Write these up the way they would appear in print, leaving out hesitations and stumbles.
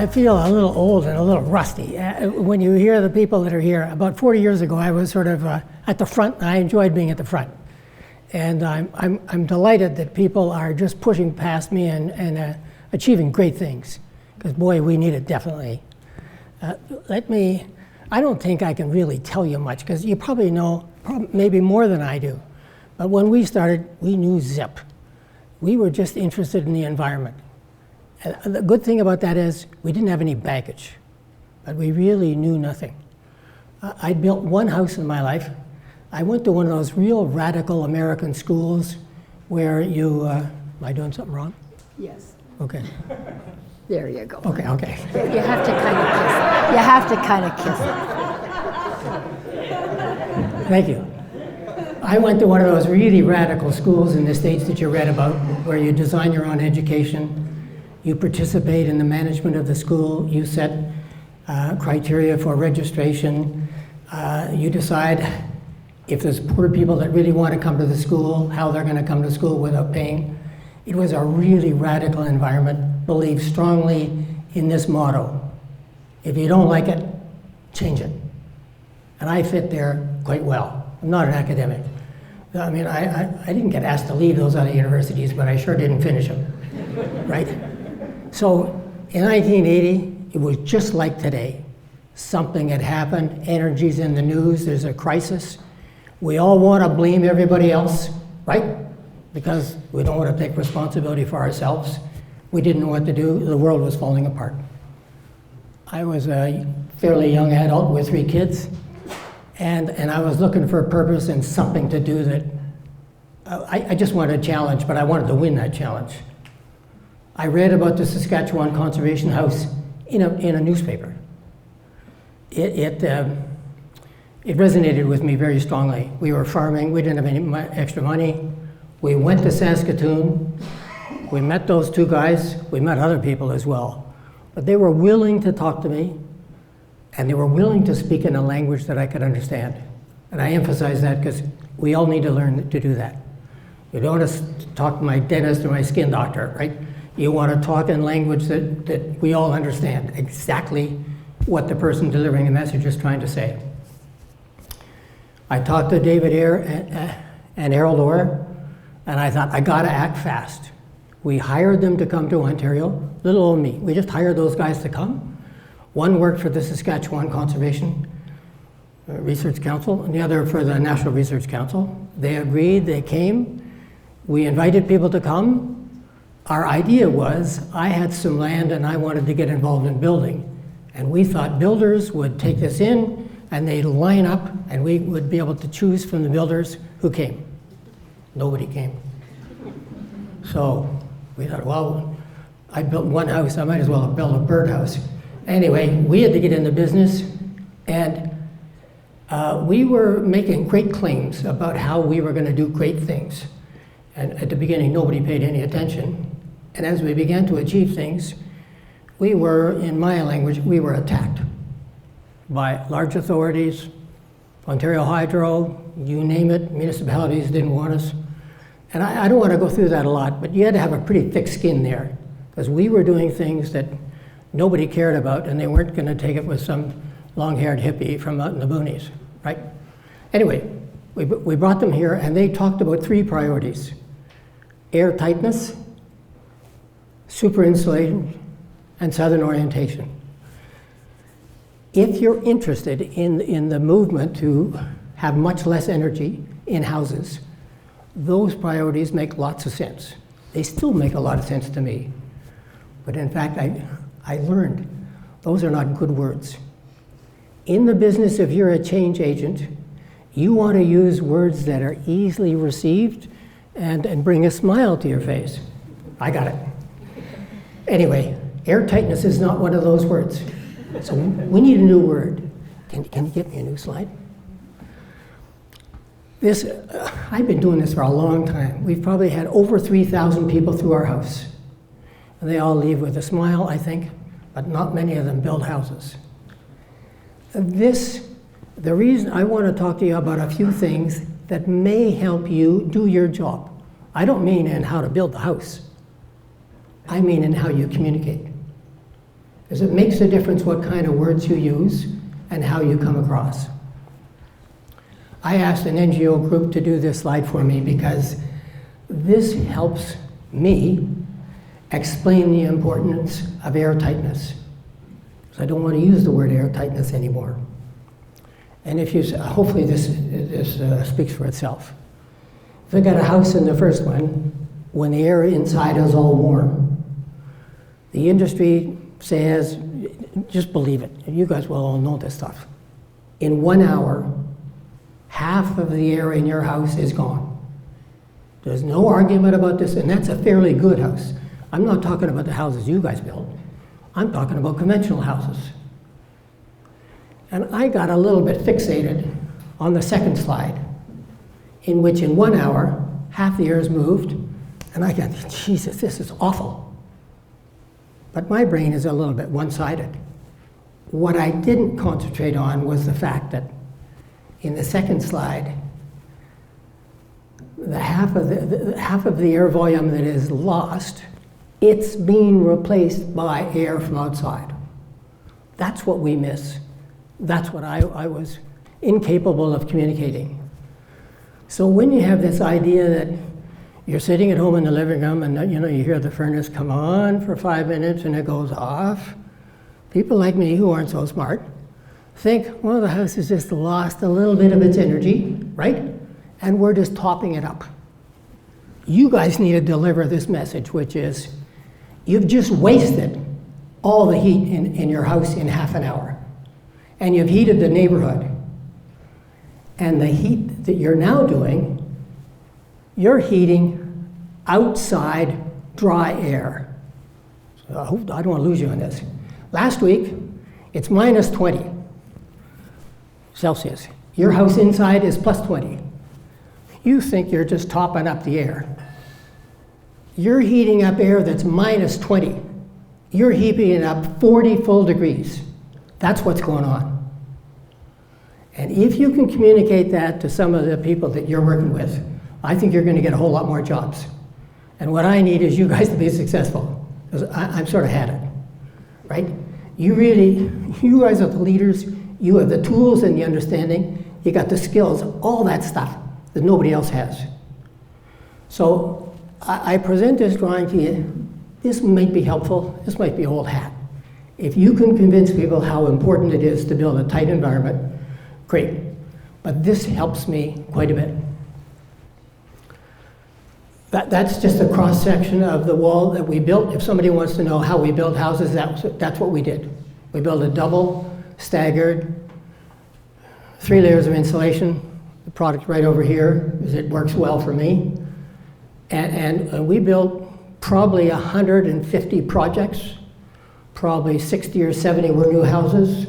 I feel a little old and a little rusty. When you hear the people that are here, about 40 years ago, I was sort of at the front. I enjoyed being at the front. And I'm delighted that people are just pushing past me and achieving great things. Because boy, we need it definitely. I don't think I can really tell you much, because you probably know maybe more than I do. But when we started, we knew zip. We were just interested in the environment. And the good thing about that is we didn't have any baggage, but we really knew nothing. I'd built one house in my life. I went to one of those real radical American schools where you, am I doing something wrong? Yes. Okay. There you go. Okay. You have to kind of kiss it. You have to kind of kiss it. Thank you. I went to one of those really radical schools in the States that you read about, where you design your own education, you participate in the management of the school, you set criteria for registration, you decide if there's poor people that really want to come to the school, how they're going to come to school without paying. It was a really radical environment, believed strongly in this motto: if you don't like it, change it. And I fit there quite well. I'm not an academic. I mean, I didn't get asked to leave those other universities, but I sure didn't finish them, right? So in 1980, it was just like today. Something had happened, energy's in the news, there's a crisis. We all want to blame everybody else, right? Because we don't want to take responsibility for ourselves. We didn't know what to do, the world was falling apart. I was a fairly young adult with 3 kids. And I was looking for a purpose and something to do that, I just wanted a challenge, but I wanted to win that challenge. I read about the Saskatchewan Conservation House in a newspaper. It resonated with me very strongly. We were farming, we didn't have any extra money. We went to Saskatoon, we met those 2 guys, we met other people as well. But they were willing to talk to me, and they were willing to speak in a language that I could understand. And I emphasize that because we all need to learn to do that. You don't want to talk to my dentist or my skin doctor, right? You want to talk in language that we all understand exactly what the person delivering the message is trying to say. I talked to David Eyre and Harold Orr, and I thought, I gotta act fast. We hired them to come to Ontario. Little old me, we just hired those guys to come. One worked for the Saskatchewan Conservation Research Council, and the other for the National Research Council. They agreed, they came. We invited people to come. Our idea was, I had some land and I wanted to get involved in building. And we thought builders would take this in and they'd line up and we would be able to choose from the builders who came. Nobody came. So we thought, well, I built one house, I might as well have built a birdhouse. Anyway, we had to get into business, and we were making great claims about how we were going to do great things. And at the beginning, nobody paid any attention. And as we began to achieve things, we were, in my language, we were attacked by large authorities, Ontario Hydro, you name it, municipalities didn't want us. And I don't want to go through that a lot, but you had to have a pretty thick skin there, because we were doing things that nobody cared about, and they weren't going to take it with some long-haired hippie from out in the boonies, right? Anyway, we brought them here, and they talked about 3 priorities: air tightness, super insulation, and southern orientation. If you're interested in the movement to have much less energy in houses, those priorities make lots of sense. They still make a lot of sense to me. But in fact, I learned those are not good words. In the business, if you're a change agent, you want to use words that are easily received and bring a smile to your face. I got it. Anyway, air tightness is not one of those words. So we need a new word. Can you get me a new slide? I've been doing this for a long time. We've probably had over 3,000 people through our house. And they all leave with a smile, I think, but not many of them build houses. The reason I want to talk to you about a few things that may help you do your job. I don't mean in how to build the house. I mean in how you communicate. is it makes a difference what kind of words you use and how you come across. I asked an NGO group to do this slide for me because this helps me explain the importance of airtightness. So I don't want to use the word airtightness anymore. And if you, hopefully this speaks for itself. If I got a house in the first one, when the air inside is all warm, the industry says, just believe it. You guys will all know this stuff. In 1 hour, half of the air in your house is gone. There's no argument about this, and that's a fairly good house. I'm not talking about the houses you guys build. I'm talking about conventional houses. And I got a little bit fixated on the second slide, in which in 1 hour, half the air is moved, and I got, Jesus, this is awful. But my brain is a little bit one-sided. What I didn't concentrate on was the fact that in the second slide, the half of the air volume that is lost, it's being replaced by air from outside. That's what we miss. That's what I was incapable of communicating. So when you have this idea that you're sitting at home in the living room and you hear the furnace come on for 5 minutes and it goes off, people like me who aren't so smart think, well, the house has just lost a little bit of its energy, right? And we're just topping it up. You guys need to deliver this message, which is, you've just wasted all the heat in your house in half an hour. And you've heated the neighborhood. And the heat that you're now doing, you're heating outside dry air. So I don't want to lose you on this. Last week, it's minus 20 Celsius. Your house inside is plus 20. You think you're just topping up the air. You're heating up air that's minus 20. You're heating it up 40 full degrees. That's what's going on. And if you can communicate that to some of the people that you're working with, I think you're going to get a whole lot more jobs. And what I need is you guys to be successful, because I've sort of had it, right? You guys are the leaders. You have the tools and the understanding. You got the skills, all that stuff that nobody else has. So I present this drawing to you. This might be helpful. This might be old hat. If you can convince people how important it is to build a tight environment, great. But this helps me quite a bit. That's just a cross-section of the wall that we built. If somebody wants to know how we build houses, that's what we did. We built a double, staggered, 3 layers of insulation. The product right over here, because it works well for me. And we built probably 150 projects. Probably 60 or 70 were new houses.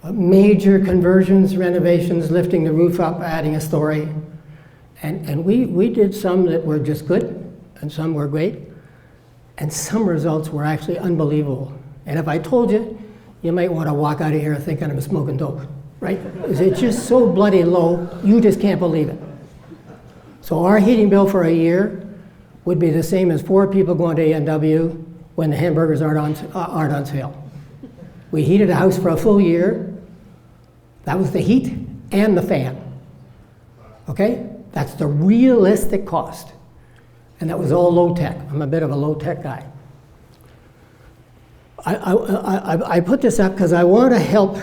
Major conversions, renovations, lifting the roof up, adding a story. And we did some that were just good, and some were great, and some results were actually unbelievable. And if I told you, you might want to walk out of here thinking I'm smoking dope, right? It's just so bloody low, you just can't believe it. So our heating bill for a year would be the same as 4 people going to A&W when the hamburgers aren't on sale. We heated a house for a full year. That was the heat and the fan, okay? That's the realistic cost. And that was all low-tech. I'm a bit of a low-tech guy. I put this up because I want to help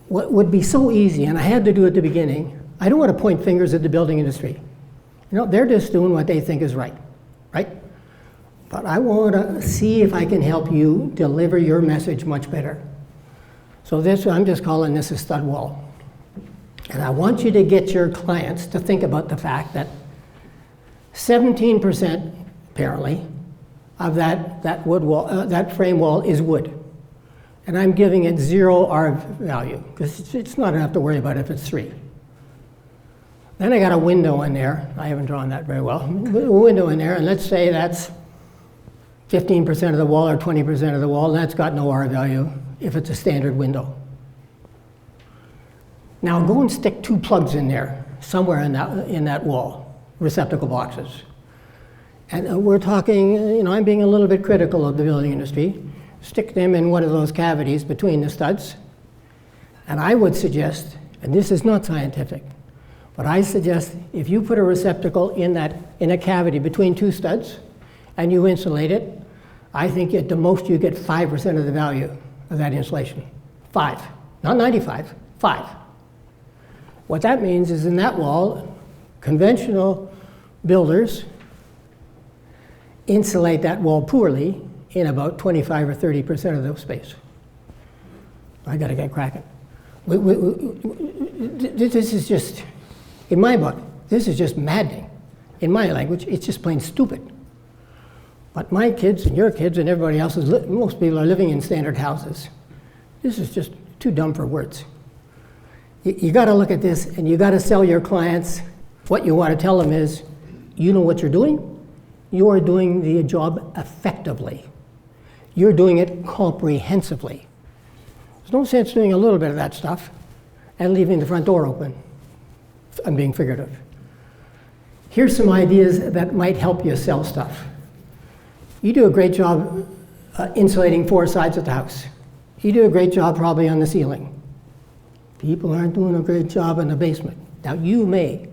what would be so easy, and I had to do it at the beginning. I don't want to point fingers at the building industry. They're just doing what they think is right, right? But I want to see if I can help you deliver your message much better. So this, I'm just calling this a stud wall. And I want you to get your clients to think about the fact that 17%, apparently, of that wood wall, that frame wall is wood. And I'm giving it 0 R value, because it's not enough to worry about if it's 3. Then I got a window in there. I haven't drawn that very well. A window in there, and let's say that's 15% of the wall or 20% of the wall. That's got no R value if it's a standard window. Now go and stick 2 plugs in there, somewhere in that wall, receptacle boxes. And we're talking, I'm being a little bit critical of the building industry. stick them in one of those cavities between the studs. And I would suggest, and this is not scientific, but I suggest if you put a receptacle in a cavity between two studs and you insulate it, I think at the most you get 5% of the value of that insulation. 5, not 95, 5. What that means is in that wall, conventional builders insulate that wall poorly in about 25 or 30% of the space. I got to get cracking. This is just, in my book, this is just maddening. In my language, it's just plain stupid. But my kids and your kids and everybody else's, most people are living in standard houses. This is just too dumb for words. You got to look at this, and you got to sell your clients. What you want to tell them is, you know what you're doing? You are doing the job effectively. You're doing it comprehensively. There's no sense doing a little bit of that stuff and leaving the front door open. I'm being figurative. Here's some ideas that might help you sell stuff. You do a great job insulating 4 sides of the house. You do a great job probably on the ceiling. People aren't doing a great job in the basement. Now you may,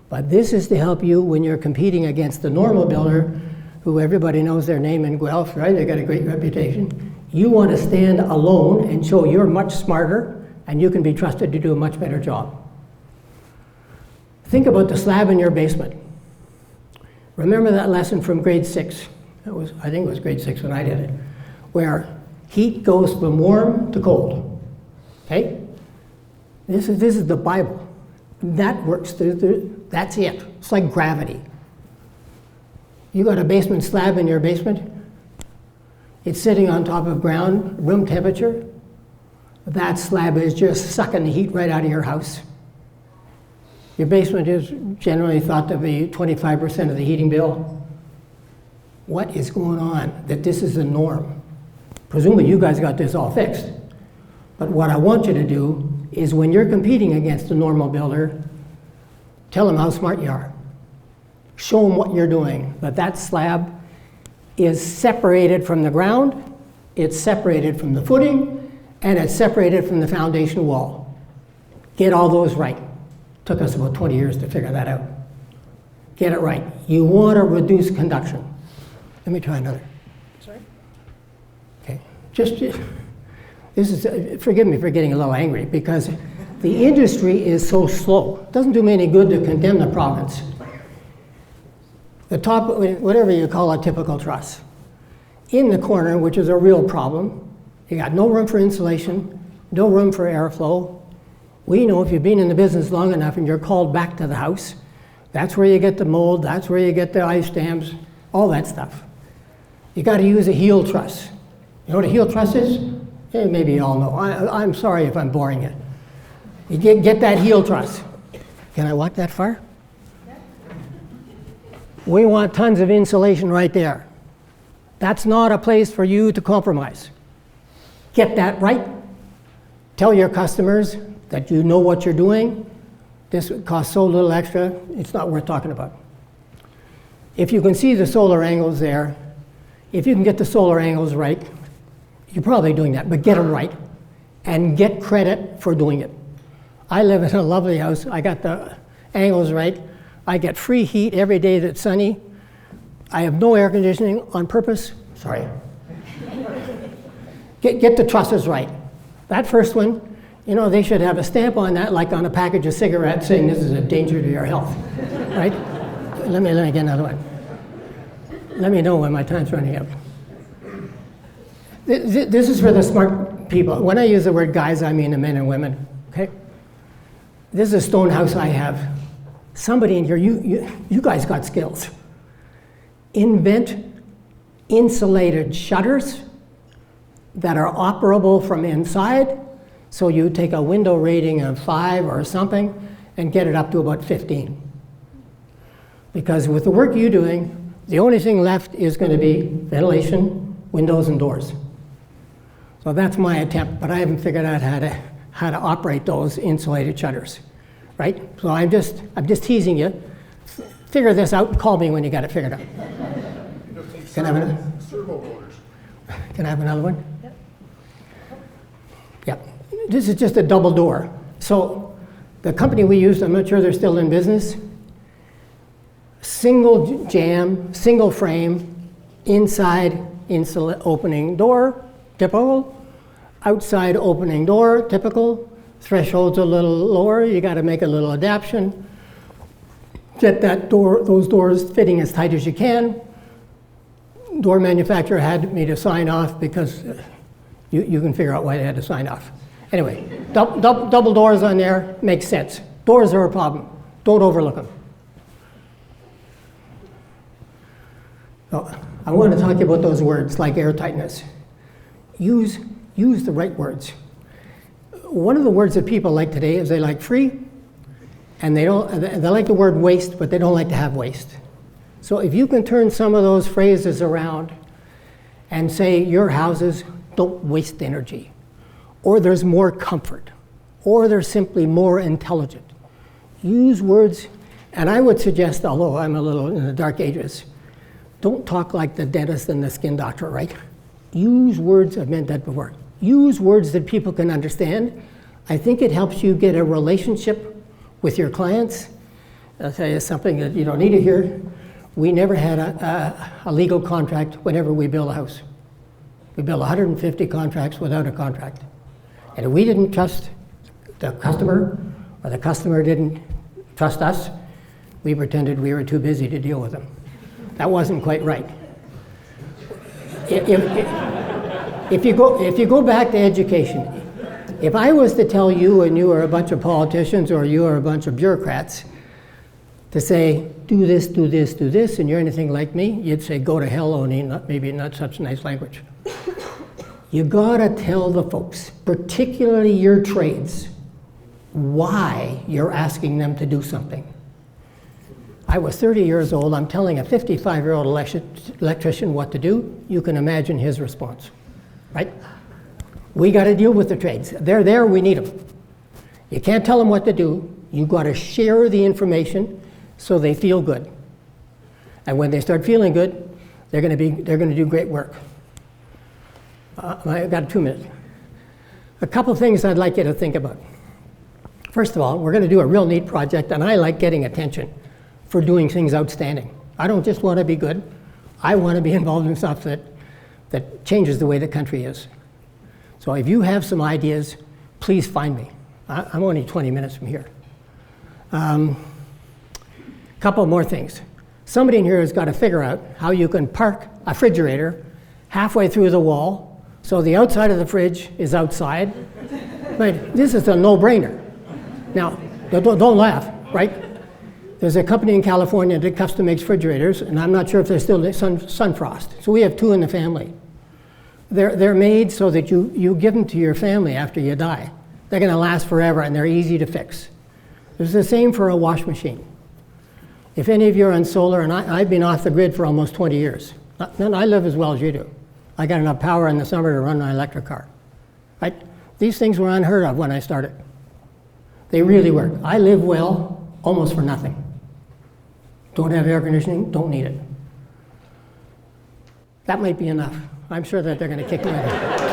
but this is to help you when you're competing against the normal builder, who everybody knows their name in Guelph, right? They got a great reputation. You want to stand alone and show you're much smarter and you can be trusted to do a much better job. Think about the slab in your basement. Remember that lesson from grade 6? I think it was grade 6 when I did it, where heat goes from warm to cold. Okay? This is the Bible. That works. That's it. It's like gravity. You got a basement slab in your basement. It's sitting on top of ground, room temperature. That slab is just sucking the heat right out of your house. Your basement is generally thought to be 25% of the heating bill. What is going on? That this is the norm. Presumably you guys got this all fixed. But what I want you to do is when you're competing against a normal builder, tell them how smart you are. Show them what you're doing. That slab is separated from the ground, it's separated from the footing, and it's separated from the foundation wall. Get all those right. Took us about 20 years to figure that out. Get it right. You want to reduce conduction. Let me try another. Sorry? Okay. This is, forgive me for getting a little angry, because the industry is so slow. It doesn't do me any good to condemn the province. The top, whatever you call a typical truss. In the corner, which is a real problem, you got no room for insulation, no room for airflow. We know if you've been in the business long enough and you're called back to the house, that's where you get the mold, that's where you get the ice dams, all that stuff. You got to use a heel truss. You know what a heel truss is? Maybe you all know. I'm sorry if I'm boring you. You get that heel truss. Can I walk that far? We want tons of insulation right there. That's not a place for you to compromise. Get that right. Tell your customers that you know what you're doing. This costs so little extra, it's not worth talking about. If you can see the solar angles there, if you can get the solar angles right, you're probably doing that, but get them right and get credit for doing it. I live in a lovely house. I got the angles right. I get free heat every day that's sunny. I have no air conditioning on purpose. Sorry. Get the trusses right. That first one, you know, they should have a stamp on that, like on a package of cigarettes, saying this is a danger to your health, right? Let me get another one. Let me know when my time's running out. This is for the smart people. When I use the word guys, I mean the men and women, okay? This is a stone house I have. Somebody in here, you guys got skills. Invent insulated shutters that are operable from inside. So you take a window rating of 5 or something and get it up to about 15. Because with the work you're doing, the only thing left is going to be ventilation, windows, and doors. So that's my attempt, but I haven't figured out how to operate those insulated shutters, right? So I'm just teasing you. Figure this out and call me when you got it figured out. Servo motors. Can I have another one? Yeah, this is just a double door. So the company we used, I'm not sure they're still in business, single jamb, single frame, inside opening door, typical, outside opening door, typical, threshold's a little lower, you got to make a little adaptation, get those doors fitting as tight as you can. Door manufacturer had me to sign off because you can figure out why they had to sign off. Anyway, double doors on there makes sense. Doors are a problem. Don't overlook them. So, I want to talk to you about those words like airtightness. Use the right words. One of the words that people like today is they like free, and they like the word waste, but they don't like to have waste. So if you can turn some of those phrases around and say your houses don't waste energy, or there's more comfort, or they're simply more intelligent. Use words, and I would suggest, although I'm a little in the dark ages, don't talk like the dentist and the skin doctor, right? Use words, I've meant that before. Use words that people can understand. I think it helps you get a relationship with your clients. I'll tell you something that you don't need to hear. We never had a legal contract whenever we build a house. We built 150 contracts without a contract. And if we didn't trust the customer, or the customer didn't trust us, we pretended we were too busy to deal with them. That wasn't quite right. If you go back to education, if I was to tell you and you are a bunch of politicians or you are a bunch of bureaucrats to say, do this, do this, do this, and you're anything like me, you'd say, go to hell, Oni, maybe not such nice language. You gotta tell the folks, particularly your trades, why you're asking them to do something. I was 30 years old, I'm telling a 55-year-old electrician what to do. You can imagine his response, right? We gotta deal with the trades. They're there, we need them. You can't tell them what to do. You gotta share the information so they feel good. And when they start feeling good, they're gonna do great work. I've got 2 minutes. A couple things I'd like you to think about. First of all, we're gonna do a real neat project, and I like getting attention for doing things outstanding. I don't just want to be good. I want to be involved in stuff that changes the way the country is. So if you have some ideas, please find me. I'm only 20 minutes from here. Couple more things. Somebody in here has got to figure out how you can park a refrigerator halfway through the wall so the outside of the fridge is outside. But this is a no-brainer. Now, don't laugh, right? There's a company in California that custom makes refrigerators, and I'm not sure if they're still Sunfrost. So we have 2 in the family. They're made so that you give them to your family after you die. They're going to last forever, and they're easy to fix. There's the same for a wash machine. If any of you are on solar, and I've been off the grid for almost 20 years. And I live as well as you do. I got enough power in the summer to run my electric car. Right? These things were unheard of when I started. They really work. I live well almost for nothing. Don't have air conditioning, don't need it. That might be enough. I'm sure that they're going to kick me out.